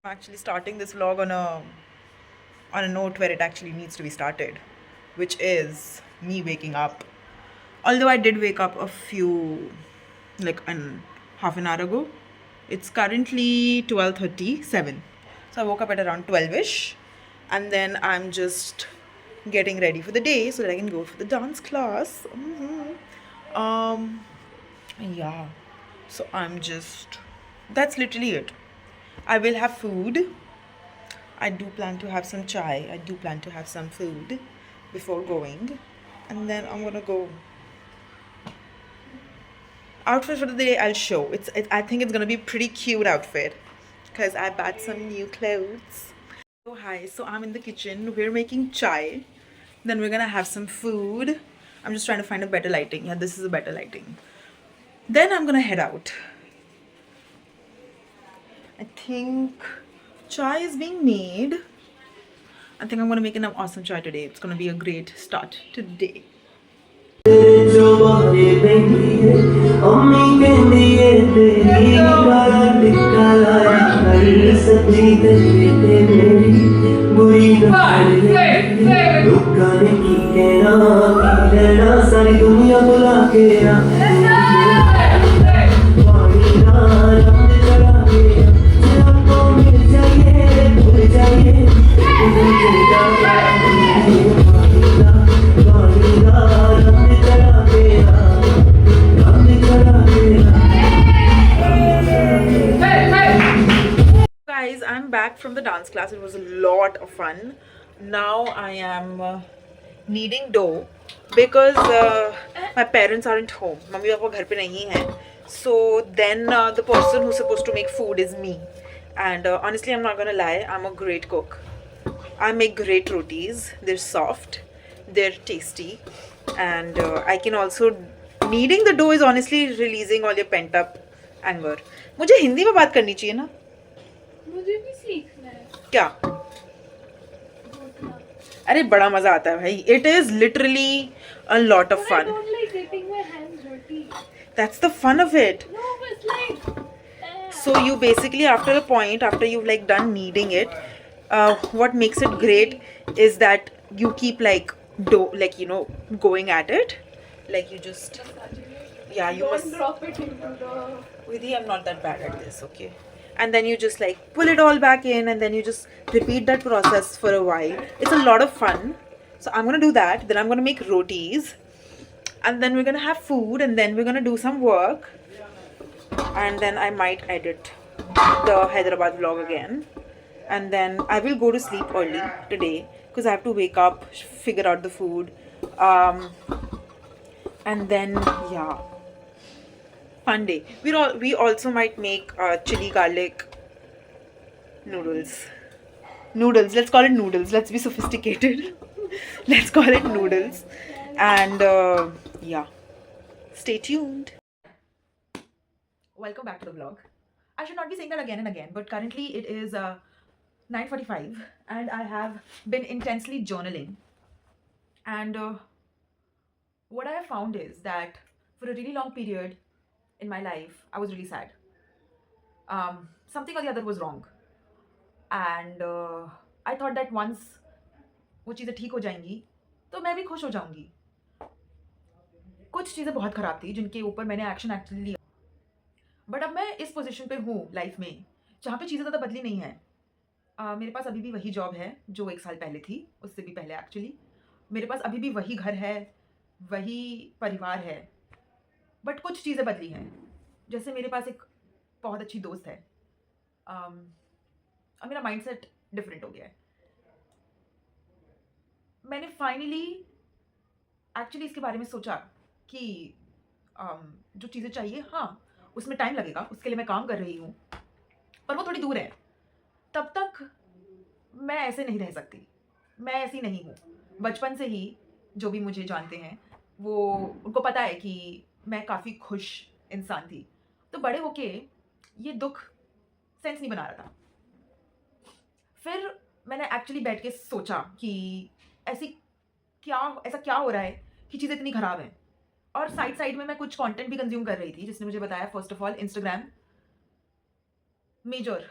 I'm actually starting this vlog on a note where it actually needs to be started, which is me waking up. Although I did wake up a few like an half an hour ago. It's currently 12:37. So I woke up at around 12ish, and then I'm just getting ready for the day so that I can go for the dance class. Um yeah. So I'm just that's literally it. I will have food. I do plan to have some chai. I do plan to have some food before going. And then I'm gonna go. Outfit for the day I'll show. I think it's gonna be a pretty cute outfit because I bought some new clothes. So hi, so I'm in the kitchen. We're making chai. Then we're gonna have some food. I'm just trying to find a better lighting. Yeah, this is a better lighting. Then I'm gonna head out. I think chai is being made. I think I'm gonna make an awesome chai today. It's gonna be a great start to the day. सारी दुनिया बुला के Guys, I'm back from the dance class. It was a lot of fun. Now I am kneading dough because my parents aren't home. Mummy papa ghar pe nahi hai. So then the person who's supposed to make food is me. And honestly, I'm not gonna lie, I'm a great cook. I make great rotis. They're soft, they're tasty, and I can also kneading the dough is honestly releasing all your pent up anger. मुझे हिंदी में बात करनी चाहिए ना? मुझे भी सीखना है क्या? अरे बड़ा मजा आता है भाई. It is literally a lot of fun. I don't like getting my hands dirty. That's the fun of it. No, but it's like. So you basically, after a point, after you've like done kneading it, what makes it great is that you keep like going at it, like you just yeah you don't must drop it into the. Vidhi, I'm not that bad at this, okay? And then you just like pull it all back in, and then you just repeat that process for a while. It's a lot of fun. So I'm gonna do that. Then I'm gonna make rotis, and then we're gonna have food, and then we're gonna do some work, and then I might edit the Hyderabad vlog again, and then I will go to sleep early today because I have to wake up, figure out the food, and then yeah, fun day. We also might make chili garlic noodles. Noodles. Let's call it noodles. Let's be sophisticated. Let's call it noodles, and yeah, stay tuned. Welcome back to the vlog. I should not be saying that again and again, but currently it is 9:45 and I have been intensely journaling. And what I have found is that for a really long period in my life, I was really sad. Something or the other was wrong. And I thought that once वो चीज़ें ठीक हो जाएंगी तो मैं भी खुश हो जाऊंगी. कुछ चीज़ें बहुत ख़राब थी जिनके ऊपर मैंने एक्शन एक्चुअली लिया. बट अब मैं इस पोजीशन पे हूँ लाइफ में जहाँ पे चीज़ें ज़्यादा बदली नहीं है. मेरे पास अभी भी वही जॉब है जो 1 साल पहले थी, उससे भी पहले एक्चुअली. मेरे पास अभी भी वही घर है, वही परिवार है, बट कुछ चीज़ें बदली हैं. जैसे मेरे पास एक बहुत अच्छी दोस्त है. अब मेरा माइंडसेट डिफरेंट हो गया है. मैंने फाइनली एक्चुअली इसके बारे में सोचा कि जो चीज़ें चाहिए, हाँ उसमें टाइम लगेगा, उसके लिए मैं काम कर रही हूँ, पर वो थोड़ी दूर है. तब तक मैं ऐसे नहीं रह सकती. मैं ऐसी नहीं हूँ. बचपन से ही जो भी मुझे जानते हैं वो उनको पता है कि मैं काफ़ी खुश इंसान थी. तो बड़े होके ये दुख सेंस नहीं बना रहा था. फिर मैंने एक्चुअली बैठ के सोचा कि ऐसा क्या हो रहा है कि चीज़ें इतनी ख़राब हैं. और साइड में मैं कुछ कंटेंट भी कंज्यूम कर रही थी जिसने मुझे बताया first of all Instagram major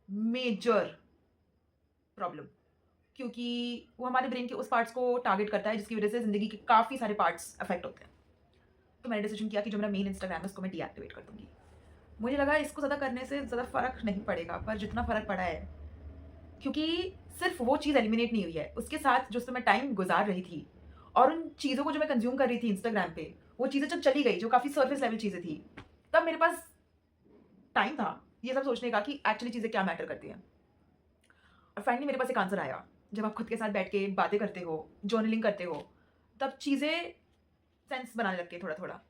major problem, क्योंकि वो हमारे ब्रेन के उस पार्ट्स को टारगेट करता है जिसकी वजह से ज़िंदगी के काफ़ी सारे पार्ट्स अफेक्ट होते हैं। तो मैंने डिसीजन किया कि जो मेरा मेन इंस्टाग्राम है उसको मैं डीएक्टिवेट कर दूँगी। मुझे लगा इसको ज़्यादा करने से ज़्यादा फ़र्क नहीं पड़ेगा, पर जितना फ़र्क पड़ा है, क्योंकि सिर्फ़ वो चीज़ एलिमिनेट नहीं हुई है, उसके साथ जो उसपे मैं टाइम गुज़ार रही थी और उन चीज़ों को जो मैं कंज़्यूम कर रही थी इंस्टाग्राम पे, वो चीज़ें जब चली गई, जो काफ़ी सरफ़ेस लेवल चीज़ें थी, तब मेरे पास टाइम था ये सब सोचने का कि एक्चुअली चीज़ें क्या मैटर करती हैं। और फाइनली मेरे पास एक आंसर आया। जब आप खुद के साथ बैठ के बातें करते हो, जर्नलिंग करते हो, तब चीज़ें सेंस बनाने लगती है थोड़ा-थोड़ा।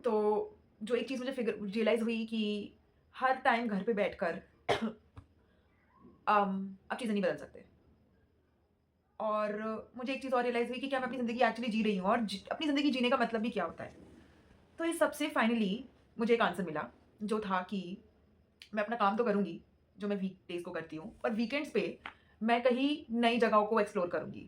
तो जो एक चीज़ मुझे रियलाइज़ हुई कि हर टाइम घर पे बैठकर आप चीज़ें नहीं बदल सकते। और मुझे एक चीज़ और रियलाइज़ हुई कि क्या मैं अपनी ज़िंदगी एक्चुअली जी रही हूँ और अपनी ज़िंदगी जीने का मतलब भी क्या होता है। तो इस सब से फाइनली मुझे एक आंसर मिला, जो था कि मैं अपना काम तो करूँगी, जो मैं वीकडेज़ को करती हूँ, पर वीकेंड्स पे मैं कहीं नई जगहों को एक्सप्लोर करूँगी।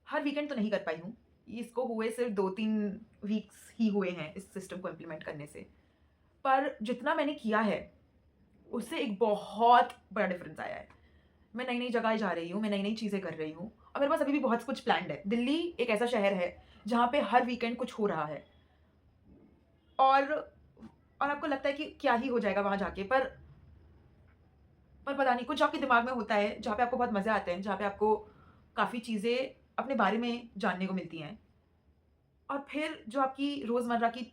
हर वीकेंड तो नहीं कर पाई हूँ, इसको हुए सिर्फ़ 2-3 वीक्स ही हुए हैं इस सिस्टम को इम्प्लीमेंट करने से। पर जितना मैंने किया है, उससे एक बहुत बड़ा डिफ़रेंस आया है। मैं नई-नई जगह जा रही हूँ, मैं नई-नई चीज़ें कर रही हूँ और मेरे पास अभी भी बहुत कुछ प्लान्ड है। दिल्ली एक ऐसा शहर है, जहाँ पे हर वीकेंड कुछ हो रहा है और आपको लगता है कि क्या ही हो जाएगा वहाँ जाके, पर पता नहीं कुछ आपके दिमाग में होता है, जहाँ पे आपको बहुत मज़े आते हैं, जहाँ पे आपको काफ़ी चीज़ें अपने बारे में जानने को मिलती हैं और फिर जो आपकी रोज़मर्रा की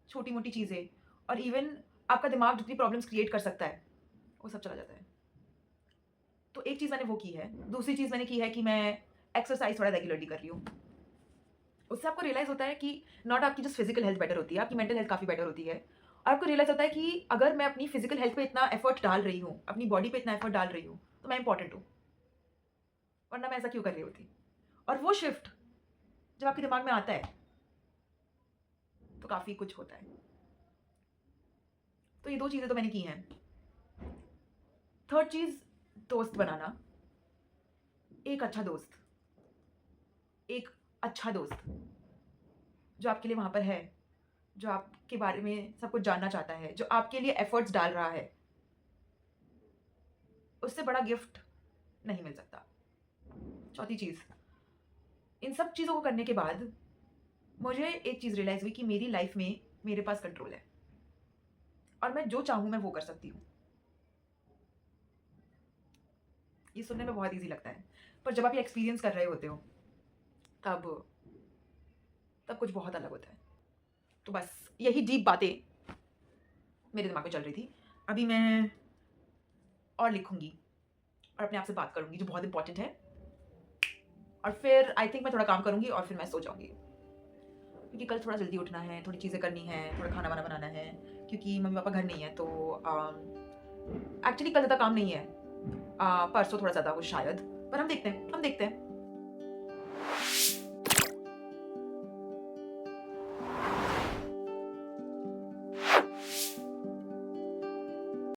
छोटी-मोटी चीज़ें और इवन आपका दिमाग जितनी प्रॉब्लम्स क्रिएट कर सकता है, वो सब चला जाता है। तो एक चीज़ मैंने वो की है। दूसरी चीज़ मैंने की है कि मैं एक्सरसाइज़ थोड़ा रेगुलरली कर रही हूँ। उससे आपको रियलाइज़ होता है कि नॉट आपकी जस्ट फिज़िकल हेल्थ बेटर होती है, आपकी मेंटल हेल्थ काफ़ी बेटर होती है। और आपको रियलाइज़ होता है कि अगर मैं अपनी फिज़िकल हेल्थ पे इतना एफ़र्ट डाल रही हूँ, अपनी बॉडी पे इतना एफ़र्ट डाल रही हूँ, तो मैं इम्पोर्टेंट हूँ, वरना मैं ऐसा क्यों कर रही होती? और वो शिफ्ट जब आपके दिमाग में आता है, तो काफ़ी कुछ होता है। तो ये 2 चीज़ें तो मैंने की हैं। थर्ड चीज़, दोस्त बनाना। एक अच्छा दोस्त, एक अच्छा दोस्त, जो आपके लिए वहाँ पर है, जो आपके बारे में सब कुछ जानना चाहता है, जो आपके लिए एफ़र्ट्स डाल रहा है, उससे बड़ा गिफ्ट नहीं मिल सकता। चौथी चीज़, इन सब चीज़ों को करने के बाद मुझे एक चीज़ रियलाइज़ हुई कि मेरी लाइफ़ में मेरे पास कंट्रोल है और मैं जो चाहूँ मैं वो कर सकती हूँ। ये सुनने में बहुत ईज़ी लगता है, पर जब आप ये एक्सपीरियंस कर रहे होते हो, तब तब कुछ बहुत अलग होता है। तो बस यही डीप बातें मेरे दिमाग में चल रही थी। अभी मैं और लिखूँगी और अपने आप से बात करूँगी, जो बहुत इम्पोर्टेंट है, और फिर आई थिंक मैं थोड़ा काम करूँगी और फिर मैं सो जाऊँगी। क्योंकि कल थोड़ा जल्दी उठना है, थोड़ी चीज़ें करनी हैं, थोड़ा खाना-वाना बनाना है, क्योंकि मम्मी-पापा घर नहीं है, तो एक्चुअली कल ज़्यादा काम नहीं है। परसों थोड़ा ज़्यादा हो शायद, पर हम देखते हैं।